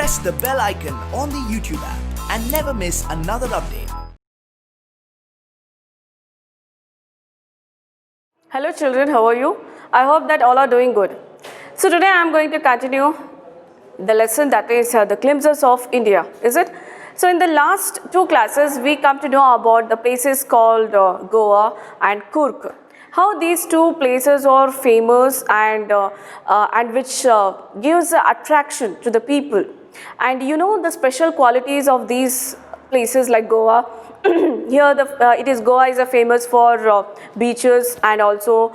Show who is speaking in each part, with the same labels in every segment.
Speaker 1: press the bell icon on the YouTube app and never miss another update.
Speaker 2: Hello children, how are you? I hope that all are doing good. So today I am going to continue the lesson that is the glimpses of India, is it? So in the last two classes we come to know about the places called Goa and Coorg. How these two places are famous and which gives attraction to the people. And you know the special qualities of these places like Goa. Here Goa is famous for beaches and also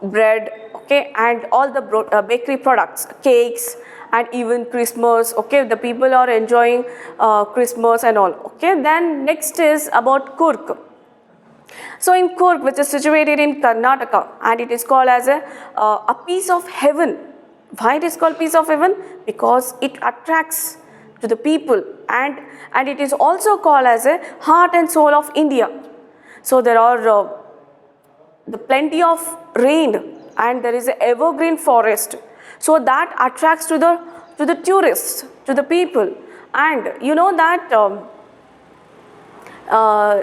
Speaker 2: bread, okay, and all the bakery products, cakes, and even Christmas, okay, the people are enjoying Christmas and all, okay. Then next is about Coorg. So in Coorg, which is situated in Karnataka, and it is called as a piece of heaven. Why it is called piece of heaven? Because it attracts to the people, and it is also called as a heart and soul of India. So there are the plenty of rain, and there is an evergreen forest. So that attracts to the tourists, to the people. And you know that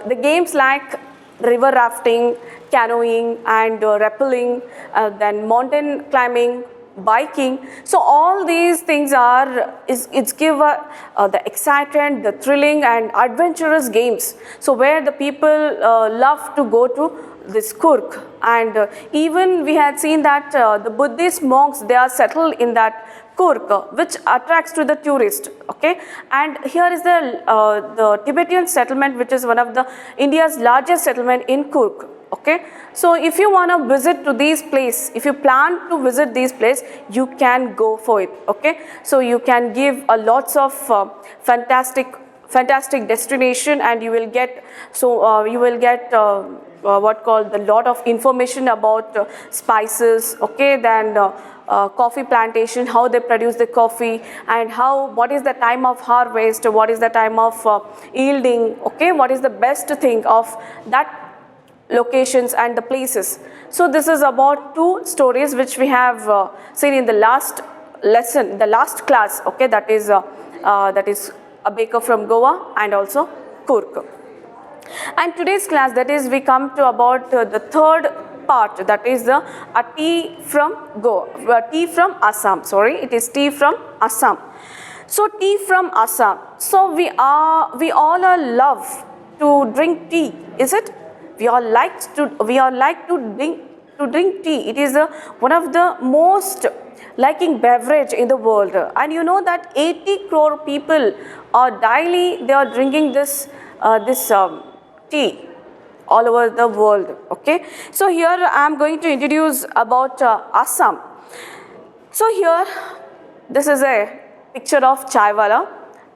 Speaker 2: the games like river rafting, canoeing, and rappelling, then mountain climbing, biking. So all these things it's give the excitement, the thrilling and adventurous games. So where the people love to go to this Coorg, and even we had seen that the Buddhist monks, they are settled in that Coorg, which attracts to the tourist, okay. And here is the Tibetan settlement, which is one of the India's largest settlement in Coorg, okay. So if you want to visit to these place, if you plan to visit these place, you can go for it, okay. So you can give lots of fantastic destination, and you will get what called the lot of information about spices, okay, then coffee plantation, how they produce the coffee, and what is the time of harvest, what is the time of yielding, okay, what is the best thing of that locations and the places. So this is about two stories which we have seen in the last lesson, the last class, okay, that is a baker from Goa and also Coorg. And today's class, that is, we come to about the third part, that is a tea from Assam. Sorry, it is tea from Assam. So tea from Assam. So we all are love to drink tea, is it? We all like to drink tea. It is one of the most liking beverage in the world, and you know that 80 crore people are daily they are drinking this tea all over the world, okay. So here I am going to introduce about Assam. So here this is a picture of chaiwala.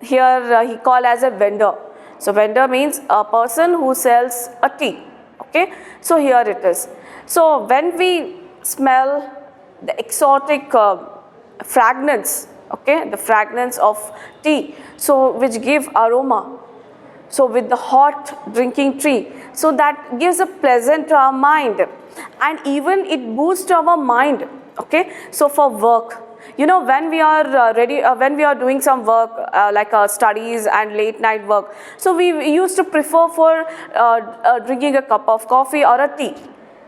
Speaker 2: Here he called as a vendor. So vendor means a person who sells a tea, okay. So here it is. So when we smell the exotic fragrance, okay, the fragrance of tea, so which give aroma, so with the hot drinking tea, so that gives a pleasant to our mind, and even it boosts our mind, okay. So for work, you know, when we are when we are doing some work like studies and late night work, so we used to prefer for drinking a cup of coffee or a tea.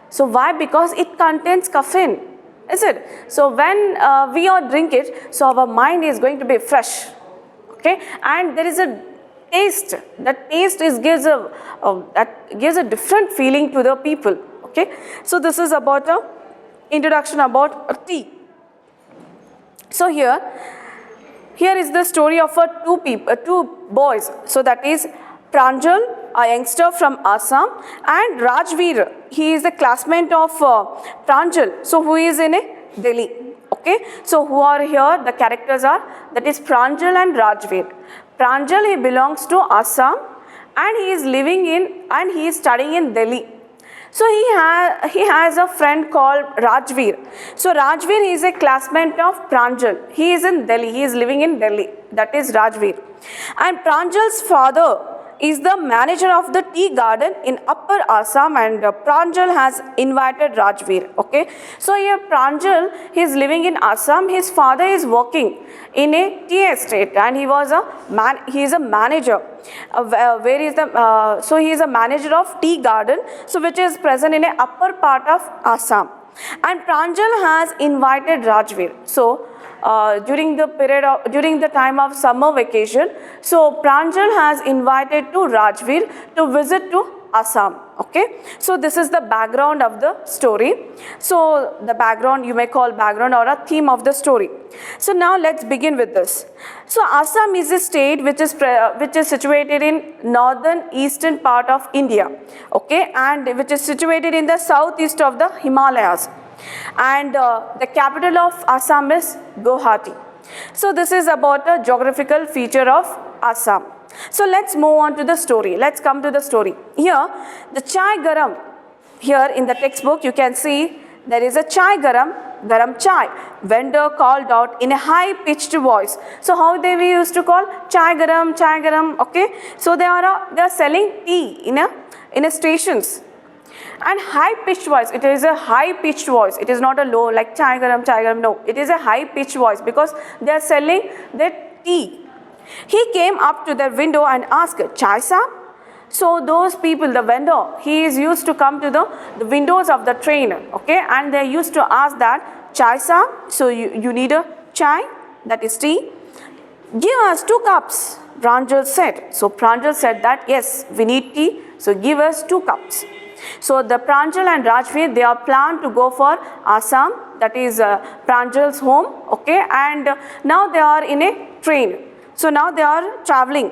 Speaker 2: So why? Because it contains caffeine, is it? So when we all drink it, so our mind is going to be fresh, okay, and there is a taste. That taste gives a different feeling to the people, okay. So this is about a introduction about tea. So here is the story of two boys. So that is Pranjal, a youngster from Assam, and Rajveer. He is a classmate of Pranjal, so who is in Delhi, okay. So who are here? The characters are, that is Pranjal and Rajveer. Pranjal, he belongs to Assam, and he is studying in Delhi. So he has a friend called Rajveer. So Rajveer is a classmate of Pranjal. He is in Delhi. He is living in Delhi. That is Rajveer. And Pranjal's father is the manager of the tea garden in Upper Assam, and Pranjal has invited Rajveer. Okay, so here Pranjal, he is living in Assam. His father is working in a tea estate, and he is a manager. Where is the so he is a manager of tea garden, so which is present in a upper part of Assam, and Pranjal has invited Rajveer. So during the time of summer vacation, so Pranjal has invited to Rajveer to visit to Assam. Okay, so this is the background of the story. So the background, you may call background or a theme of the story. So now let's begin with this. So Assam is a state which is situated in northern eastern part of India. Okay, and which is situated in the southeast of the Himalayas. And the capital of Assam is Guwahati. So this is about the geographical feature of Assam. So let's move on to the story. Let's come to the story. Here, the chai garam, here in the textbook you can see there is a chai garam chai. Vendor called out in a high pitched voice. So how we used to call chai garam, okay? So they are selling tea in a stations. And high pitched voice, it is a high pitched voice, it is not a low like chai garam, no, it is a high pitched voice because they are selling their tea. He came up to their window and asked, chai sa? So those people, the vendor, he is used to come to the windows of the train, okay, and they used to ask that, chai sa? So you need a chai, that is tea. Give us 2 cups, Pranjal said. So Pranjal said that, yes, we need tea, so give us 2 cups. So the Pranjal and Rajveer, they are planned to go for Assam, that is Pranjal's home, okay, and now they are in a train. So now they are traveling.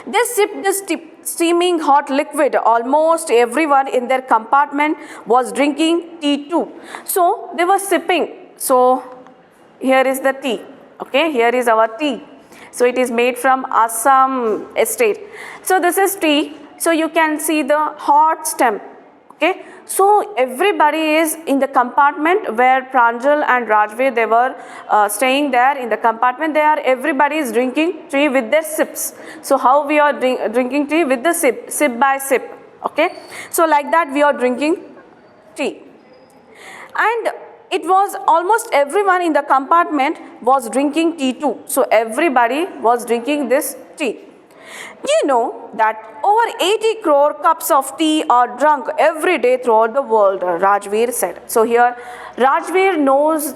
Speaker 2: They sipped the steaming hot liquid. Almost everyone in their compartment was drinking tea too. So they were sipping. So here is the tea, okay, here is our tea. So it is made from Assam estate. So this is tea. So you can see the hot stem, okay. So everybody is in the compartment where Pranjal and Rajveer, they were staying there in the compartment. Everybody is drinking tea with their sips. So how we are drinking tea? With the sip by sip, okay. So like that we are drinking tea. And it was almost everyone in the compartment was drinking tea too. So everybody was drinking this tea. You know that over 80 crore cups of tea are drunk every day throughout the world, Rajveer said. So here Rajveer knows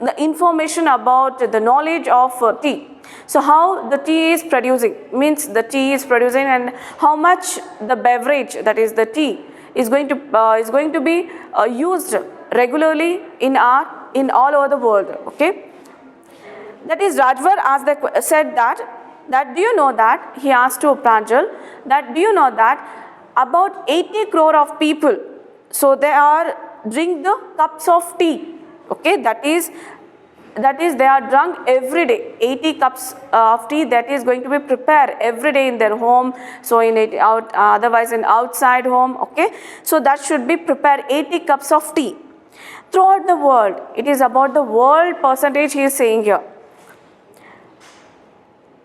Speaker 2: the information about the knowledge of tea. So how the tea is producing, means the tea is producing and how much the beverage, that is the tea, is going to be used regularly in all over the world, okay. That is Rajveer said that do you know that, he asked to Pranjal, that do you know that about 80 crore of people, so they are drink the cups of tea, okay, that is they are drunk every day. 80 cups of tea that is going to be prepared every day in their home, so otherwise in outside home, okay. So that should be prepared 80 cups of tea throughout the world. It is about the world percentage he is saying here.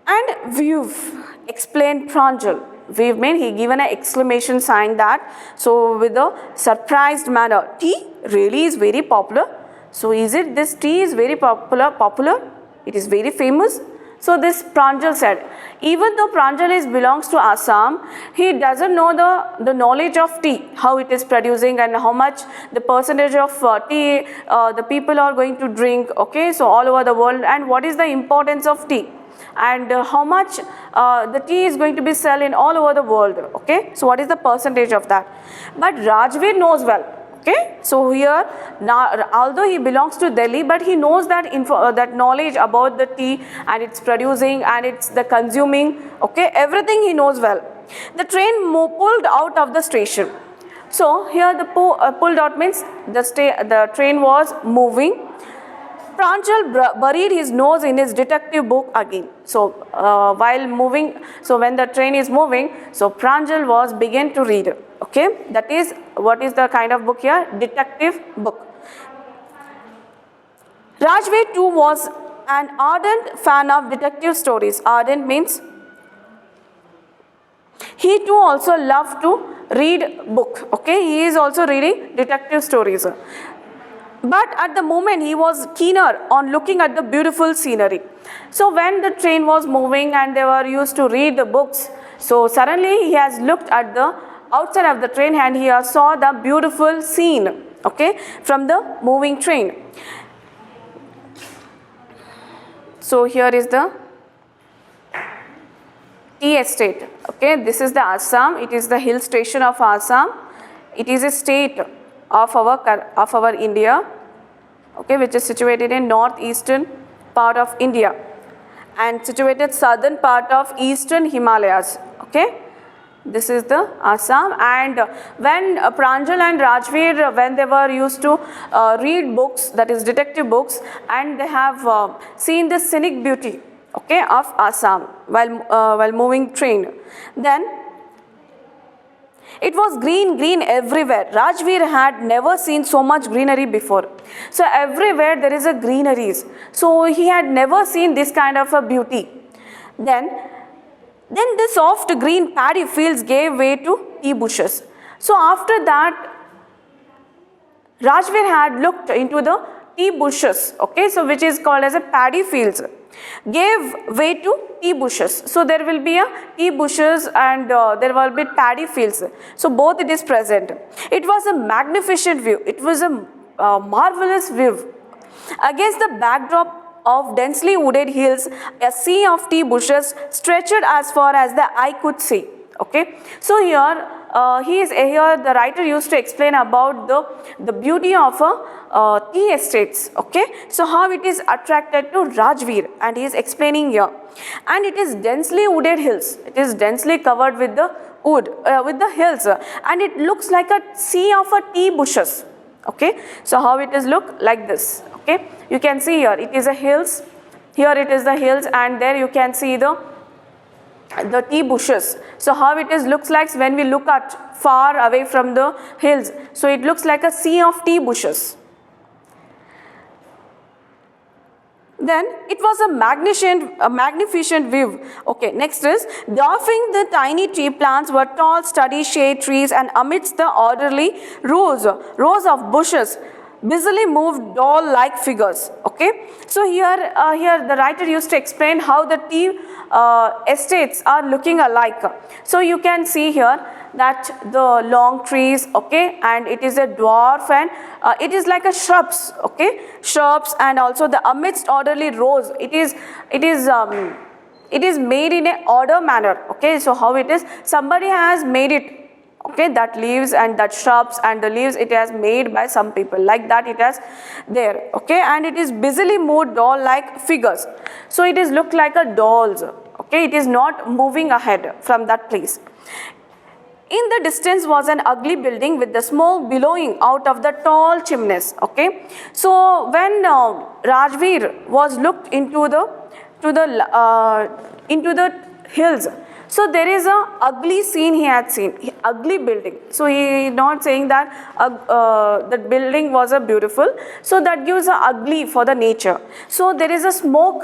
Speaker 2: And we've explained Pranjal. We've made, he given an exclamation sign that, so with a surprised manner, tea really is very popular. So is it this tea is very popular? It is very famous. So this Pranjal said, even though Pranjal belongs to Assam, he doesn't know the knowledge of tea, how it is producing and how much the percentage of tea the people are going to drink, okay, so all over the world, and what is the importance of tea, and how much the tea is going to be sold in all over the world, okay. So what is the percentage of that? But Rajveer knows well, okay. So here, now, although he belongs to Delhi, but he knows that that knowledge about the tea and its producing and its the consuming, okay, everything he knows well. The train pulled out of the station. So here the pulled out means the train was moving. Pranjal buried his nose in his detective book again. So while moving, so when the train is moving, so Pranjal began to read. Okay, that is what is the kind of book here? Detective book. Rajveer too was an ardent fan of detective stories. Ardent means He too also loved to read book. Okay, he is also reading detective stories. But at the moment he was keener on looking at the beautiful scenery. So when the train was moving and they were used to read the books, so suddenly he has looked at the outside of the train and he saw the beautiful scene, okay, from the moving train. So here is the tea estate. Okay, this is the Assam. It is the hill station of Assam. It is a state of our India, okay, which is situated in northeastern part of India and situated southern part of eastern Himalayas. Okay, this is the Assam. And when Pranjal and Rajveer, when they were used to read books, that is detective books, and they have seen the scenic beauty, okay, of Assam while moving train, then it was green everywhere. Rajveer had never seen so much greenery before. So everywhere there is a greeneries. So he had never seen this kind of a beauty. Then the soft green paddy fields gave way to tea bushes. So after that, Rajveer had looked into the tea bushes, okay, so which is called as a paddy fields, gave way to tea bushes. So there will be a tea bushes and there will be paddy fields. So both it is present. It was a magnificent view. It was a marvelous view. Against the backdrop of densely wooded hills, a sea of tea bushes stretched as far as the eye could see. Okay, so here the writer used to explain about the beauty of a tea estates. Okay, so how it is attracted to Rajveer, and he is explaining here. And it is densely wooded hills. It is densely covered with the wood, with the hills, and it looks like a sea of a tea bushes. Okay, so how it is look like this. Okay, you can see here it is a hills. Here it is the hills, and there you can see the tea bushes. So how it is looks like when we look at far away from the hills. So it looks like a sea of tea bushes. Then it was a magnificent view. Okay, next is dwarfing the tiny tree plants were tall, sturdy shade trees, and amidst the orderly rows of bushes busily moved doll-like figures. Okay, so here the writer used to explain how the tea estates are looking alike. So you can see here that the long trees, okay, and it is a dwarf, and it is like a shrubs, okay, shrubs, and also the amidst orderly rows. It is made in a order manner. Okay, so how it is, somebody has made it. Okay, that leaves and that shrubs and the leaves, it has made by some people, like that it has there. Okay, and it is busily moved doll like figures. So it is look like a dolls. Okay, it is not moving ahead from that place. In the distance was an ugly building with the smoke billowing out of the tall chimneys. Okay, so when Rajveer was looked into the hills, so there is a ugly scene he had seen, ugly building. So he is not saying that that building was a beautiful. So that gives a ugly for the nature. So there is a smoke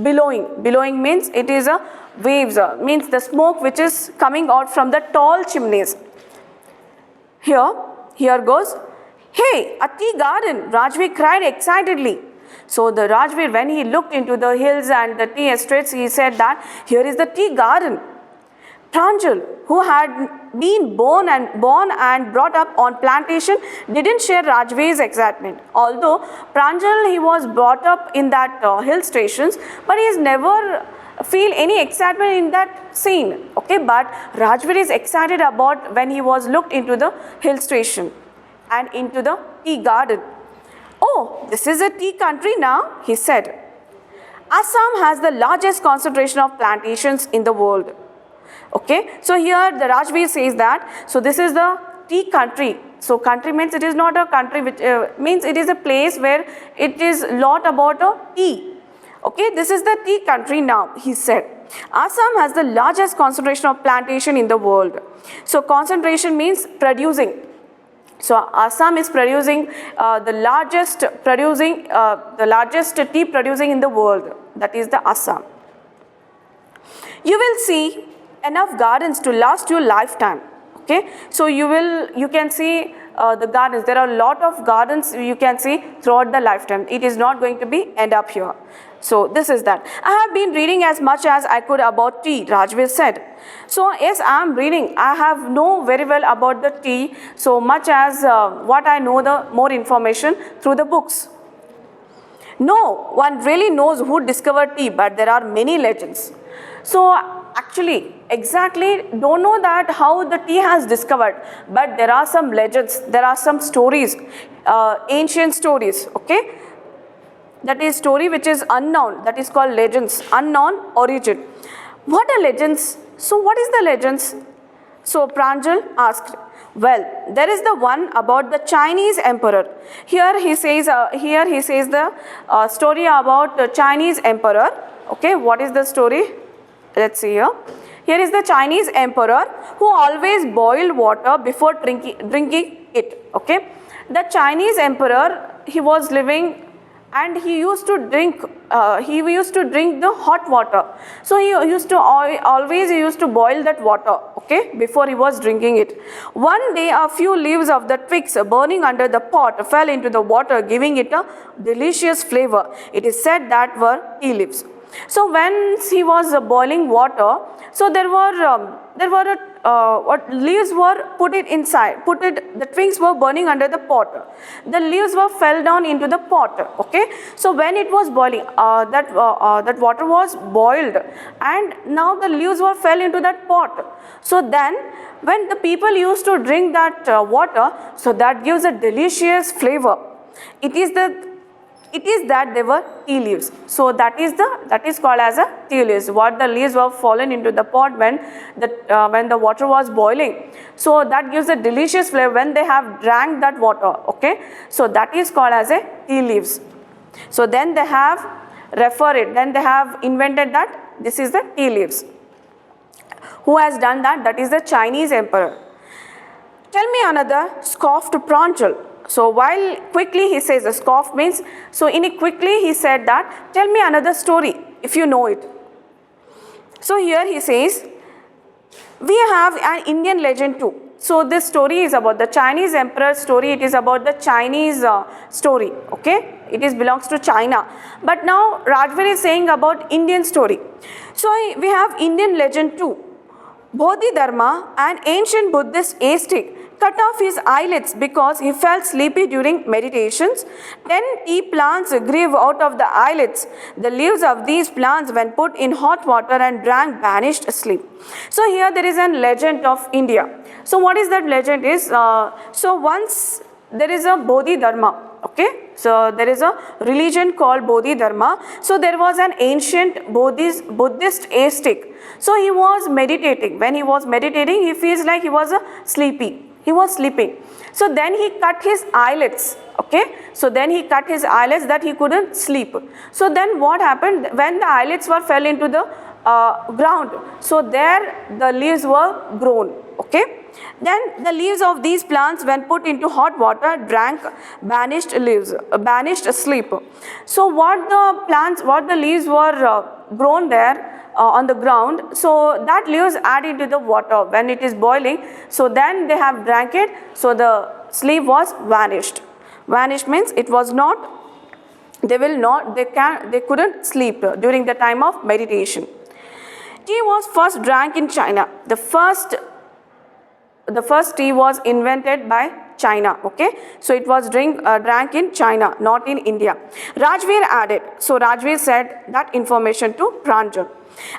Speaker 2: billowing. Billowing means it is a waves, means the smoke which is coming out from the tall chimneys. Here goes. Hey, a tea garden, Rajveer cried excitedly. So the Rajveer, when he looked into the hills and the tea estates, he said that here is the tea garden. Pranjal, who had been born and brought up on plantation, didn't share Rajveer's excitement. Although Pranjal, he was brought up in that hill stations, but he has never feel any excitement in that scene. Okay, but Rajveer is excited about when he was looked into the hill station and into the tea garden. Oh, this is a tea country now, he said. Assam has the largest concentration of plantations in the world. Okay, so here the Rajveer says that, so this is the tea country. So country means it is not a country which means it is a place where it is lot about a tea. Okay, this is the tea country now, he said. Assam has the largest concentration of plantation in the world. So concentration means producing. So Assam is producing the largest tea producing in the world. That is the Assam. You will see enough gardens to last you lifetime. Okay, so you can see the gardens. There are a lot of gardens you can see throughout the lifetime. It is not going to be end up here. So this is that. I have been reading as much as I could about tea, Rajveer said. So yes, I am reading. I have know very well about the tea, so much as what I know, the more information through the books. No one really knows who discovered tea, but there are many legends. So actually, exactly don't know that how the tea has discovered, but there are some legends, there are some stories, ancient stories, okay? That is story which is unknown, that is called legends, unknown origin. What are legends? So what is the legends? So Pranjal asked. Well, there is the one about the Chinese emperor. Here he says the story about the Chinese emperor. Okay, what is the story? Let's see here. Here is the Chinese emperor who always boiled water before drinking it. Okay, the Chinese emperor, he was living and he used to drink the hot water. So he used to always boil that water, okay, before he was drinking it. One day a few leaves of the twigs burning under the pot fell into the water, giving it a delicious flavor. It is said that were tea leaves. So when he was boiling water, so there were what leaves were put it inside, the twigs were burning under the pot. The leaves were fell down into the pot, okay. So when it was boiling, that water was boiled, and now the leaves were fell into that pot. So then when the people used to drink that water, so that gives a delicious flavor. It is that they were tea leaves. So that is called as a tea leaves. What the leaves were fallen into the pot when the water was boiling. So that gives a delicious flavor when they have drank that water. Okay. So that is called as a tea leaves. So then they have then they have invented that this is the tea leaves. Who has done that? That is the Chinese emperor. Tell me another, scoffed Pranjal. So while quickly he says, a scoff means, so in it quickly he said that, tell me another story if you know it. So here he says, we have an Indian legend too. So this story is about the Chinese emperor's story. It is about the Chinese story, okay. It belongs to China. But now Rajveer is saying about Indian story. So we have Indian legend too. Bodhidharma, an ancient Buddhist ascetic, cut off his eyelids because he felt sleepy during meditations. 10 tea plants grew out of the eyelids. The leaves of these plants, when put in hot water and drank, banished sleep. So here there is a legend of India. So what is that legend is? So once there is a Bodhidharma. Okay, so there is a religion called Bodhidharma. So there was an ancient Buddhist ascetic. So he was meditating. When he was meditating, he feels like he was sleepy. He was sleeping. So then he cut his eyelids. Okay, so then he cut his eyelids that he couldn't sleep. So then what happened when the eyelids were fell into the ground? So there the leaves were grown. Okay. Then the leaves of these plants, when put into hot water, drank, banished sleep. So what the leaves were grown there on the ground, so that leaves add into the water when it is boiling. So then they have drank it, so the sleep was vanished. Vanished means it was not, they couldn't sleep during the time of meditation. Tea was first drank in China. The first tea was invented by China, okay. So it was drank in China, not in India. Rajveer added, so Rajveer said that information to Pranjal.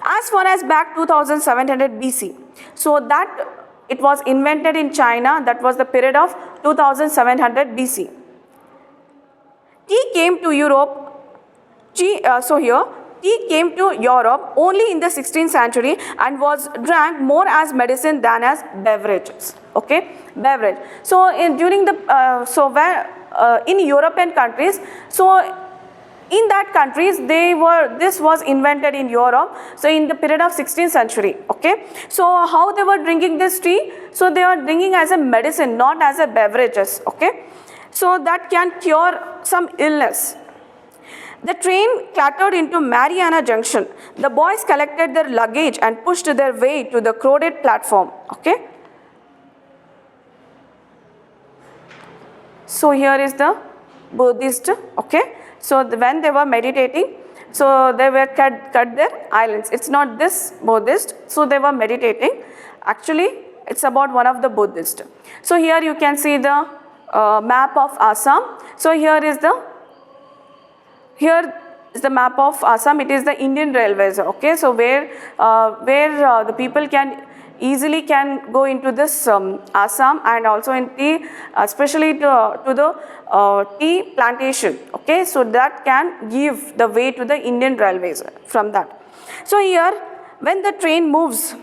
Speaker 2: As far as back 2700 BC, so that it was invented in China, that was the period of 2700 BC. Tea came to Europe, tea came to Europe only in the 16th century and was drank more as medicine than as beverages. Okay, beverage. So in European countries, so in that countries this was invented in Europe. So in the period of 16th century. Okay, so how they were drinking this tea? So they were drinking as a medicine, not as a beverages. Okay, so that can cure some illness. The train clattered into Mariana Junction. The boys collected their luggage and pushed their way to the crowded platform. Okay. So here is the Buddhist. Okay. So when they were meditating, so they were cut their eyelids. It's not this Buddhist. So they were meditating. Actually, it's about one of the Buddhists. So here you can see the map of Assam. So here is the map of Assam. It is the Indian Railways. Okay, so where the people can easily go into this Assam, and also in tea, especially to the tea plantation. Okay, so that can give the way to the Indian Railways from that. So here, when the train moves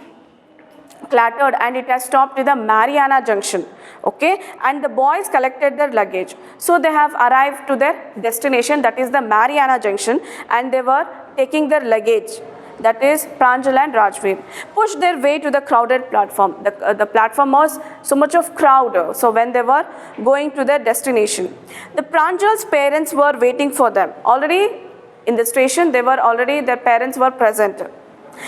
Speaker 2: clattered and it has stopped to the Mariana Junction, okay, and the boys collected their luggage. So they have arrived to their destination, that is the Mariana Junction, and they were taking their luggage, that is Pranjal and Rajveer, pushed their way to the crowded platform. The platform was so much of crowd, so when they were going to their destination, the Pranjal's parents were waiting for them. Already in the station, their parents were present.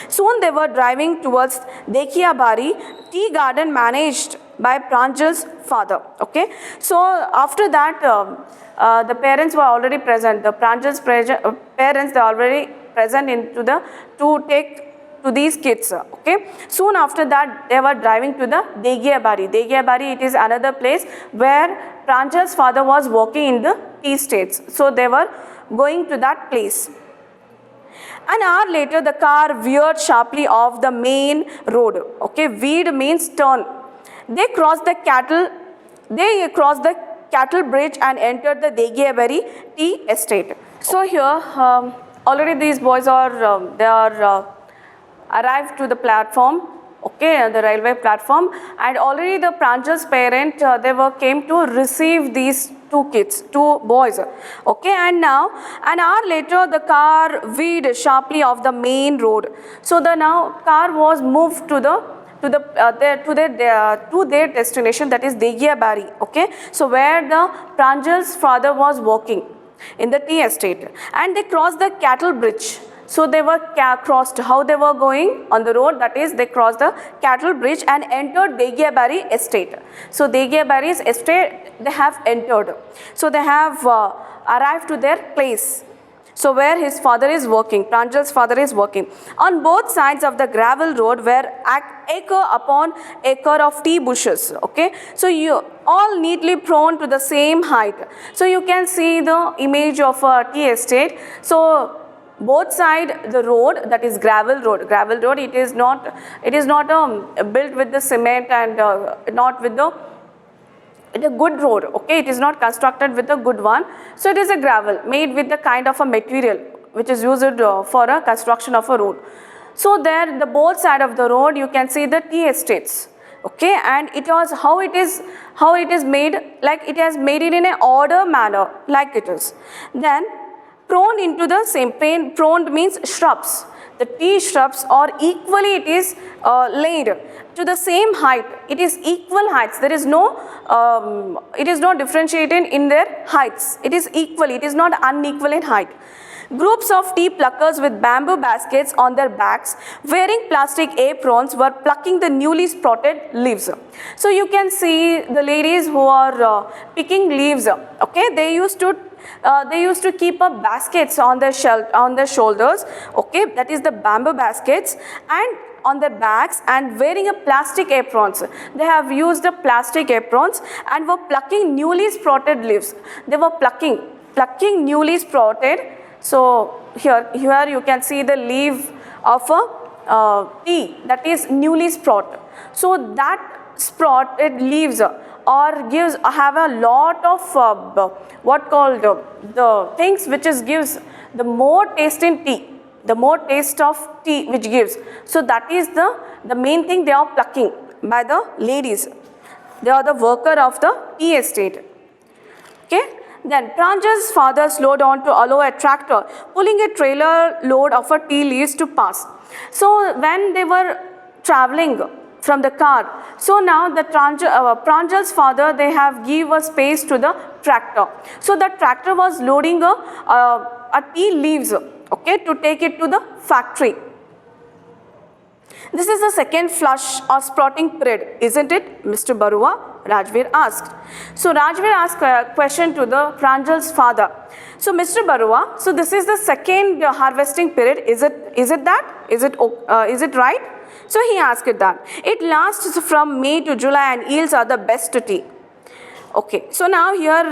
Speaker 2: Soon they were driving towards Dekhiabari tea garden managed by Pranjal's father. Okay, so after that, the parents were already present. The Pranjal's parents, they are already present to take to these kids. Okay, soon after that, they were driving to the Dekhiabari. Dekhiabari, it is another place where Pranjal's father was working in the tea states. So they were going to that place. An hour later, the car veered sharply off the main road. Okay, veered means turn. They crossed the cattle bridge and entered the Dekhiabari tea estate. So here, already these boys are arrived to the platform. Okay, the railway platform, and already the Pranjal's parent came to receive these two boys. Okay, and now an hour later the car veered sharply off the main road. So the car was moved to their destination, that is Dekhiabari. Okay, so where the Pranjal's father was working in the tea estate, and they crossed the cattle bridge. So they were crossed. How they were going on the road? That is, they crossed the cattle bridge and entered Dekhiabari estate. So Dekhiabari's estate, they have entered. So they have arrived to their place. So where his father is working, Pranjal's father is working. On both sides of the gravel road were acre upon acre of tea bushes. Okay, so you all neatly prone to the same height. So you can see the image of a tea estate. So both side the road, that is gravel road, it is not built with the cement and not with the good road. Okay, it is not constructed with a good one. So it is a gravel made with the kind of a material which is used for a construction of a road. So there, the both side of the road, you can see the tea estates. Okay, and it was how it is made, like it has made it in an order manner, like it is. Then prone into the same plane. Prone means shrubs. The tea shrubs are equally, it is laid to the same height. It is equal heights. There is no it is not differentiated in their heights. It is equal. It is not unequal in height. Groups of tea pluckers with bamboo baskets on their backs, wearing plastic aprons, were plucking the newly sprouted leaves. So you can see the ladies who are picking leaves. Okay, they used to keep up baskets on their shoulders. Okay, that is the bamboo baskets, and on their backs, and wearing a plastic aprons. They have used the plastic aprons and were plucking newly sprouted leaves. They were plucking newly sprouted. So here you can see the leaf of a tea that is newly sprouted. So that sprouted leaves have a lot of the things which gives the more taste in tea, the more taste of tea which gives. So that is the main thing they are plucking by the ladies. They are the worker of the tea estate. Okay. Then Pranjal's father slowed down to allow a tractor pulling a trailer load of tea leaves to pass. So when they were traveling from the car, so now the Pranjal's father, they have give a space to the tractor. So the tractor was loading tea leaves, okay, to take it to the factory. This is the second flush or sprouting period, isn't it, Mr. Barua? Rajveer asked. So Rajveer asked a question to the Pranjal's father. So Mr. Barua, so this is the second harvesting period. Is it that? Is it right? So he asked it that. It lasts from May to July and yields are the best tea. Okay. So now here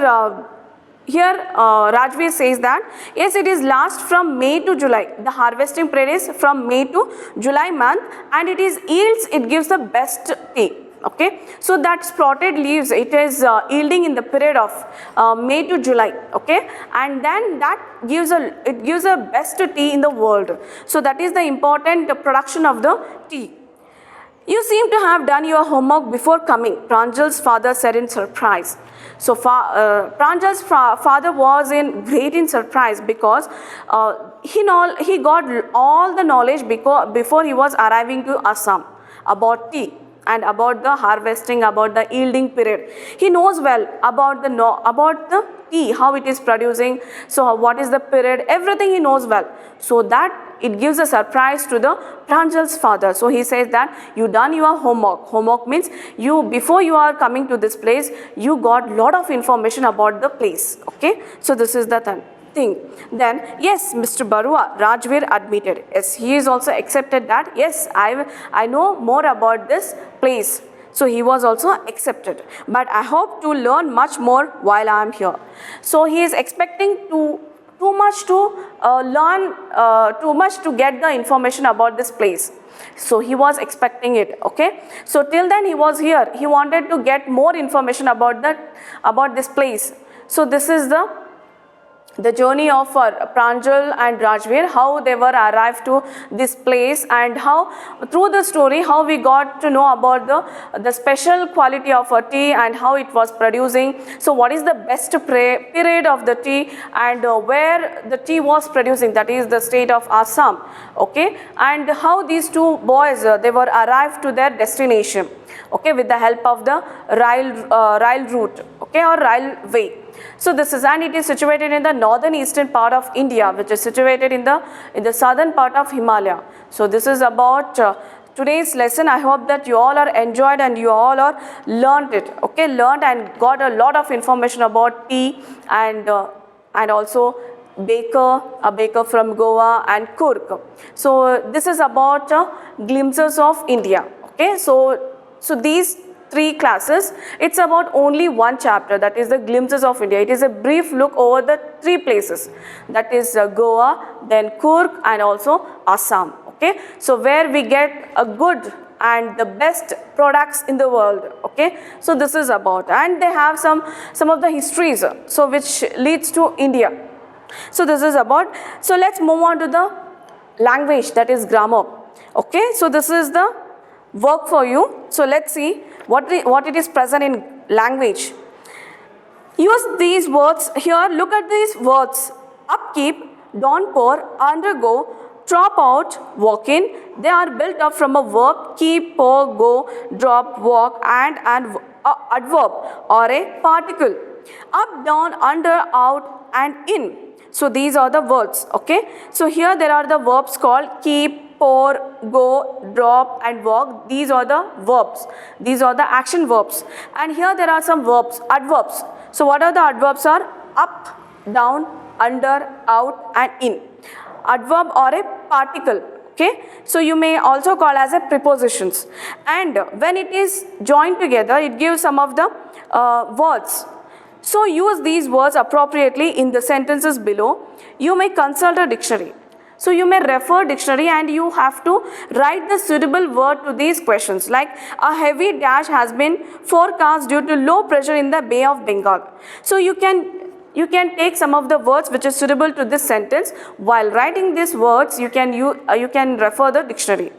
Speaker 2: Rajveer says that yes, it is last from May to July. The harvesting period is from May to July month, and it is yields, it gives the best tea. Okay, so that sprouted leaves, it is yielding in the period of May to July. Okay, and then that gives a best tea in the world. So that is the important production of the tea. You seem to have done your homework before coming, Pranjal's father said in surprise. So Pranjal's father was great in surprise because he got all the knowledge before he was arriving to Assam about tea and about the harvesting, about the yielding period. He knows well about the tea, how it is producing, so what is the period, everything he knows well. So that it gives a surprise to the Pranjal's father. So he says that you done your homework. Homework means before you are coming to this place, you got lot of information about the place. Okay, so this is the thing. Then yes, Mr. Barua, Rajveer admitted. Yes, he is also accepted that yes, I know more about this place. So he was also accepted. But I hope to learn much more while I am here. So he is expecting too much to learn, too much to get the information about this place. So he was expecting it. Okay. So till then he was here. He wanted to get more information about this place. So this is the journey of Pranjal and Rajveer, how they were arrived to this place, and how through the story how we got to know about the special quality of a tea and how it was producing. So what is the best period of the tea and where the tea was producing, that is the state of Assam. Okay, and how these two boys they were arrived to their destination. Okay, with the help of the rail route, okay, or railway. So this is, and it is situated in the northern eastern part of India, which is situated in the southern part of Himalaya. So this is about today's lesson. I hope that you all are enjoyed and you all are learned it. Okay, learned and got a lot of information about tea and also a baker from Goa and Kurk. So this is about glimpses of India. Okay, so these 3 classes, it's about only one chapter, that is the glimpses of India. It is a brief look over the 3 places, that is Goa, then Kurk and also Assam. Okay, so where we get a good and the best products in the world. Okay, so this is about, and they have some of the histories, so which leads to India. So this is about, so let's move on to the language, that is grammar. Okay, so this is the work for you. So let's see what it is present in language. Use these words here. Look at these words: upkeep, downpour, undergo, drop out, walk in. They are built up from a verb: keep, pour, go, drop, walk, and adverb or a particle. Up, down, under, out, and in. So these are the words. Okay, so here there are the verbs called keep, pour, go, drop, and walk. These are the verbs. These are the action verbs. And here there are some verbs, adverbs. So what are the adverbs? Are up, down, under, out, and in. Adverb or a particle. Okay, so you may also call as a prepositions. And when it is joined together, it gives some of the words. So use these words appropriately in the sentences below. You may consult a dictionary. So you may refer dictionary and you have to write the suitable word to these questions, like a heavy dash has been forecast due to low pressure in the Bay of Bengal. So you can take some of the words which is suitable to this sentence. While writing these words, you can refer the dictionary.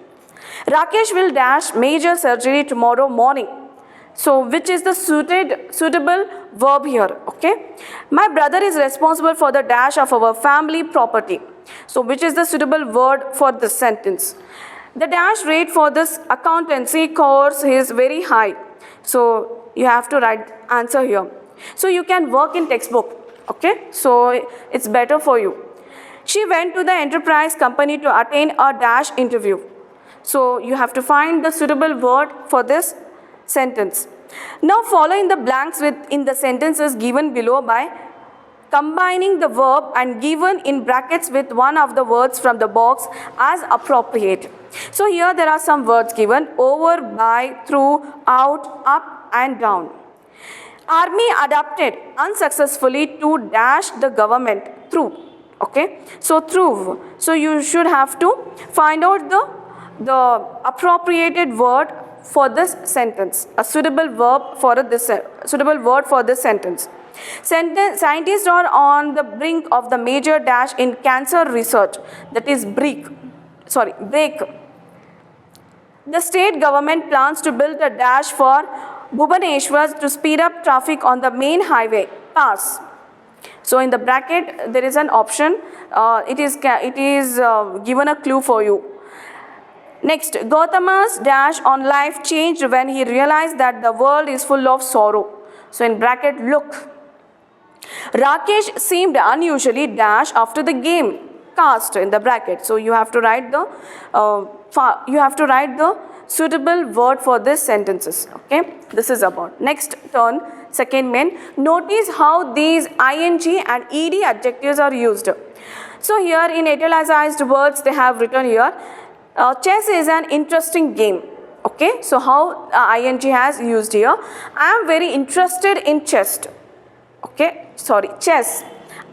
Speaker 2: Rakesh will dash major surgery tomorrow morning. So which is the suitable verb here? Okay, my brother is responsible for the dash of our family property. So which is the suitable word for this sentence? The dash rate for this accountancy course is very high. So you have to write answer here. So you can work in textbook. Okay, so it's better for you. She went to the enterprise company to attend a dash interview. So you have to find the suitable word for this sentence. Now follow in the blanks in the sentences given below by combining the verb and given in brackets with one of the words from the box as appropriate. So here there are some words given: over, by, through, out, up and down. Army adapted unsuccessfully to dash the government through. Okay, so through. So you should have to find out the appropriated word for this sentence, a suitable verb for this suitable word for this sentence. Scientists are on the brink of the major dash in cancer research, that is break. The state government plans to build a dash for Bhubaneswar to speed up traffic on the main highway pass. So in the bracket there is an option. It is given a clue for you. Next, Gautama's dash on life changed when he realized that the world is full of sorrow. So in bracket, look. Rakesh seemed unusually dash after the game. Cast in the bracket. So you have to write the suitable word for this sentences. Okay, this is about. Next turn, second main. Notice how these ing and ed adjectives are used. So here in italicized words they have written here. Chess is an interesting game. Okay, so how ing has used here. I am very interested in chess. Okay, chess.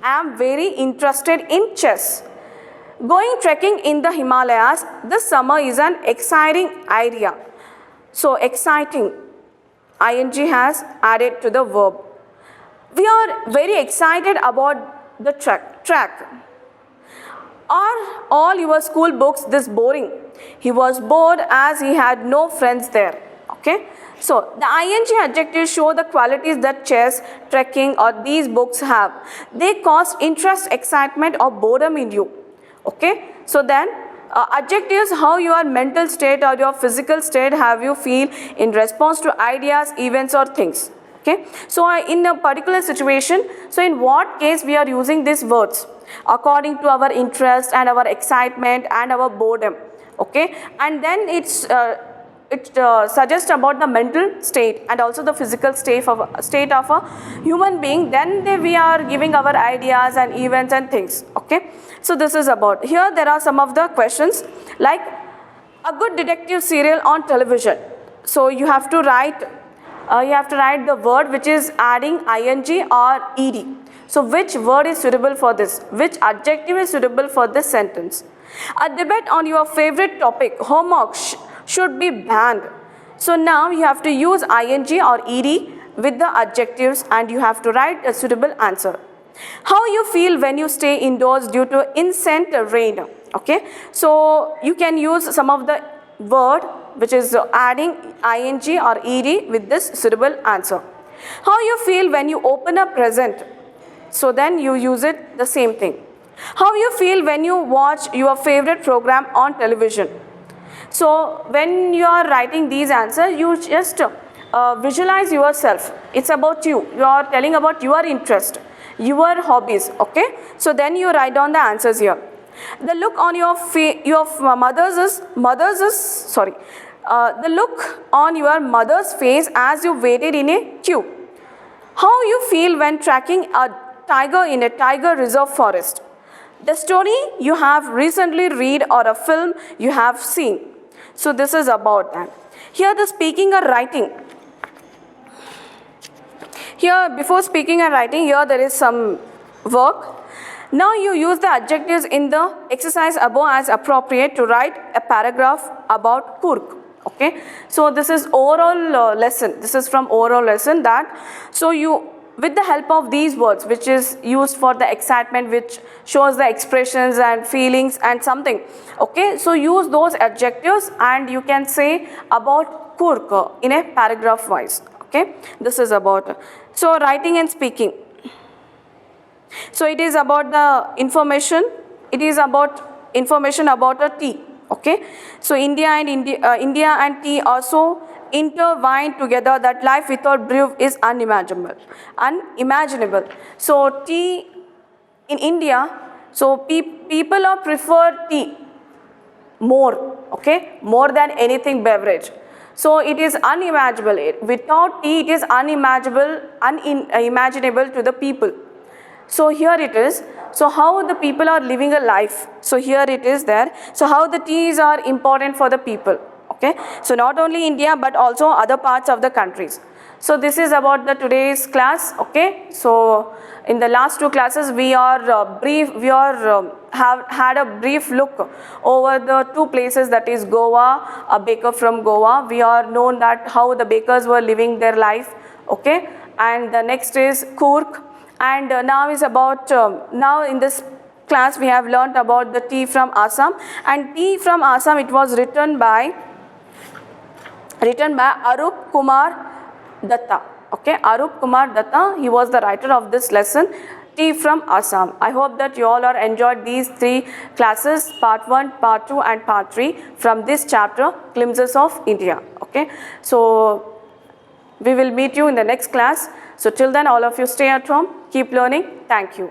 Speaker 2: I am very interested in chess. Going trekking in the Himalayas this summer is an exciting idea. So exciting, ing has added to the verb. We are very excited about the track. Are all your school books this boring? He was bored as he had no friends there. Okay. So the ing adjectives show the qualities that chess, trekking or these books have. They cause interest, excitement or boredom in you. Okay. So then adjectives, how your mental state or your physical state have you feel in response to ideas, events or things. Okay. So in a particular situation, so in what case we are using these words? According to our interest and our excitement and our boredom. Okay, and then it suggests about the mental state and also the physical state of a human being. Then we are giving our ideas and events and things. Okay, so this is about. Here there are some of the questions like a good detective serial on television. So you have to write the word which is adding ing or ed. So which word is suitable for this? Which adjective is suitable for this sentence? A debate on your favorite topic, homework, should be banned. So now you have to use ing or ed with the adjectives and you have to write a suitable answer. How you feel when you stay indoors due to incessant rain? Okay, so you can use some of the word which is adding ing or ed with this suitable answer. How you feel when you open a present? So then you use it the same thing. How you feel when you watch your favorite program on television? So when you are writing these answers, you just visualize yourself. It's about you. You are telling about your interest, your hobbies. Okay. So then you write down the answers here. The look on the look on your mother's face as you waited in a queue. How you feel when tracking a tiger in a tiger reserve forest? The story you have recently read or a film you have seen. So this is about that. Here the speaking or writing. Here before speaking and writing, here there is some work. Now you use the adjectives in the exercise above as appropriate to write a paragraph about Kurk. Okay. So this is oral lesson. This is from oral lesson that. So you, with the help of these words which is used for the excitement, which shows the expressions and feelings and something. Okay. So use those adjectives and you can say about Kurk in a paragraph wise. Okay. This is about. So writing and speaking. So it is about the information. It is about information about a tea. Okay. So India and tea also intertwined together that life without brew is unimaginable. So tea in India So people are prefer tea more, okay, more than anything beverage. So it is unimaginable. Without tea, it is unimaginable to the people. So here it is. So how the people are living a life. So here it is there. So how the teas are important for the people. Okay. So not only India but also other parts of the countries. So this is about the today's class. Okay. So in the last two classes we are have had a brief look over the two places, that is Goa, a baker from Goa. We are known that how the bakers were living their life. Okay. And the next is Kurk. And now is about, now in this class we have learnt about the tea from Assam. And tea from Assam, it was written by Arup Kumar Datta. Okay, Arup Kumar Datta, he was the writer of this lesson, tea from Assam. I hope that you all are enjoyed these three classes, part 1, part 2 and part 3 from this chapter, Glimpses of India. Okay, so we will meet you in the next class. So till then, all of you stay at home, keep learning. Thank you.